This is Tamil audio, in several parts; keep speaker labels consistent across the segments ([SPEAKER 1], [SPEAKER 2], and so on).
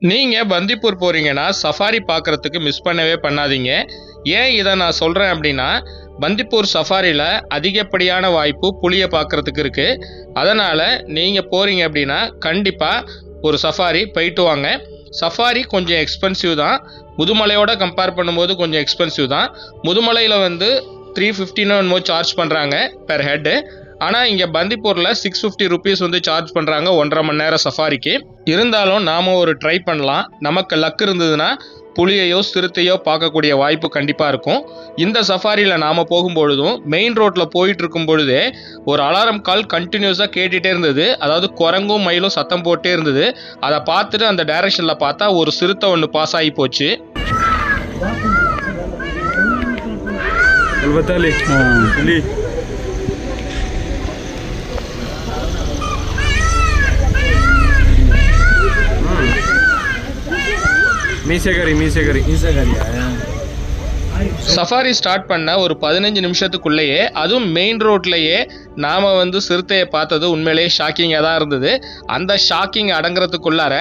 [SPEAKER 1] நீங்க பந்திப்பூர் போறீங்கன்னா சஃபாரி பார்க்கறதுக்கு மிஸ் பண்ணவே பண்ணாதீங்க. ஏன் இதை நான் சொல்றேன் அப்படின்னா, பந்திப்பூர் சஃபாரியில் அதிகப்படியான வாய்ப்பு புலியை பார்க்கறதுக்கு இருக்கு. அதனால நீங்க போறீங்க அப்படின்னா கண்டிப்பா ஒரு சஃபாரி போயிட்டு வாங்க. சஃபாரி கொஞ்சம் எக்ஸ்பென்சிவ் தான். முதுமலையோட கம்பேர் பண்ணும்போது கொஞ்சம் எக்ஸ்பென்சிவ் தான். முதுமலையில் வந்து 350 என்னமோ சார்ஜ் பண்ணுறாங்க பெர் ஹெட்டு. ஆனால் இங்கே பந்திப்பூரில் 650 ருபீஸ் வந்து சார்ஜ் பண்ணுறாங்க 1.5 மணி நேரம் சஃபாரிக்கு. இருந்தாலும் நாம் ஒரு ட்ரை பண்ணலாம். நமக்கு லக் இருந்ததுன்னா புலியையோ சிறுத்தையோ பார்க்கக்கூடிய வாய்ப்பு கண்டிப்பாக இருக்கும். இந்த சஃபாரியில் நாம் போகும்பொழுதும் மெயின் ரோட்டில் போயிட்டு இருக்கும் பொழுதே ஒரு அலாரம் கால் கண்டினியூஸாக கேட்டுகிட்டே இருந்தது. அதாவது குரங்கும் மயிலும் சத்தம் போட்டே இருந்தது. அதை பார்த்துட்டு அந்த டைரக்ஷனில் பார்த்தா ஒரு சிறுத்தை ஒன்று பாஸ் ஆகி போச்சு. சஃபாரி ஸ்டார்ட் பண்ண ஒரு 15 நிமிஷத்துக்குள்ளேயே, அதுவும் மெயின் ரோட்லேயே நாம் வந்து சிறுத்தையை பார்த்தது உண்மையிலேயே ஷாக்கிங்காக தான் இருந்தது. அந்த ஷாக்கிங் அடங்குறதுக்குள்ளார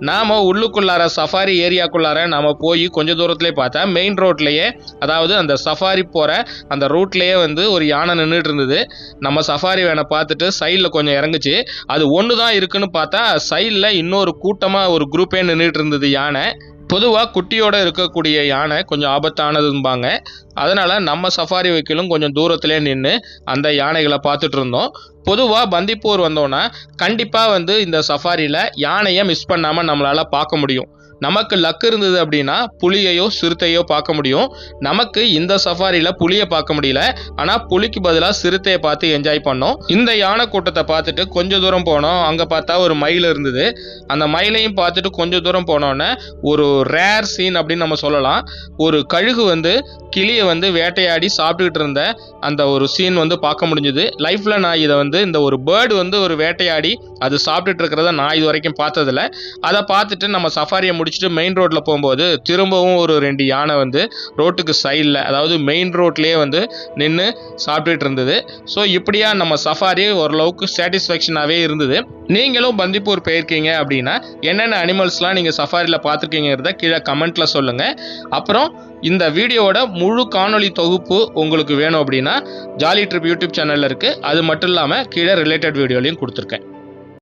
[SPEAKER 1] நாம் உள்ளுக்குள்ளார சஃபாரி ஏரியாக்குள்ளார நாம் போய் கொஞ்சம் தூரத்துலேயே பார்த்தா மெயின் ரோட்லேயே, அதாவது அந்த சஃபாரி போகிற அந்த ரூட்லேயே வந்து ஒரு யானை நின்றுட்டு இருந்தது. நம்ம சஃபாரி வேனை பார்த்துட்டு சைடில் கொஞ்சம் இறங்குச்சு. அது ஒன்று தான் இருக்குன்னு பார்த்தா சைடில் இன்னொரு கூட்டமாக ஒரு குரூப்பே நின்றுட்டு இருந்தது யானை. பொதுவாக குட்டியோடு இருக்கக்கூடிய யானை கொஞ்சம் ஆபத்தானதும்பாங்க. அதனால் நம்ம சஃபாரி வெஹிக்கிளும் கொஞ்சம் தூரத்துலேயே நின்று அந்த யானைகளை பார்த்துட்டு இருந்தோம். பொதுவாக பந்திப்பூர் வந்தோன்னா கண்டிப்பாக வந்து இந்த சஃபாரியில் யானையை மிஸ் பண்ணாமல் நம்மளால் பார்க்க முடியும். நமக்கு லக் இருந்தது அப்படின்னா புலியையோ சிறுத்தையோ பார்க்க முடியும். நமக்கு இந்த சஃபாரியில் புலியை பார்க்க முடியல. ஆனால் புலிக்கு பதிலாக சிறுத்தையை பார்த்து என்ஜாய் பண்ணோம். இந்த யானை கூட்டத்தை பார்த்துட்டு கொஞ்சம் தூரம் போனோம். அங்கே பார்த்தா ஒரு மயில் இருந்தது. அந்த மயிலையும் பார்த்துட்டு கொஞ்சம் தூரம் போனோன்னே ஒரு ரேர் சீன் அப்படின்னு நம்ம சொல்லலாம். ஒரு கழுகு வந்து கிளியை வந்து வேட்டையாடி சாப்பிட்டுக்கிட்டு இருந்த அந்த ஒரு சீன் வந்து பார்க்க முடிஞ்சுது. லைஃப்பில் நான் இதை வந்து இந்த ஒரு பேர்டு வந்து ஒரு வேட்டையாடி அது சாப்பிட்டுட்டு இருக்கிறத நான் இது வரைக்கும் பார்த்ததில்ல. அதை பார்த்துட்டு நம்ம சஃபாரியை முடிச்சுட்டு மெயின் ரோட்டில் போகும்போது திரும்பவும் ஒரு 2 யானை வந்து ரோட்டுக்கு சைடில், அதாவது மெயின் ரோட்லேயே வந்து நின்று சாப்பிட்டுட்டு இருந்தது. ஸோ இப்படியா நம்ம சஃபாரி ஓரளவுக்கு சாட்டிஸ்ஃபேக்ஷனாகவே இருந்தது. நீங்களும் பந்திப்பூர் போயிருக்கீங்க அப்படின்னா என்னென்ன அனிமல்ஸ்லாம் நீங்கள் சஃபாரியில் பார்த்துருக்கீங்கிறத கீழே கமெண்ட்டில் சொல்லுங்கள். அப்புறம் இந்த வீடியோவோட முழு காணொளி தொகுப்பு உங்களுக்கு வேணும் அப்படின்னா ஜாலி ட்ரிப் யூடியூப் சேனலில் இருக்குது. அது மட்டும் இல்லாமல் கீழே ரிலேட்டட் வீடியோலையும் கொடுத்துருக்கேன்.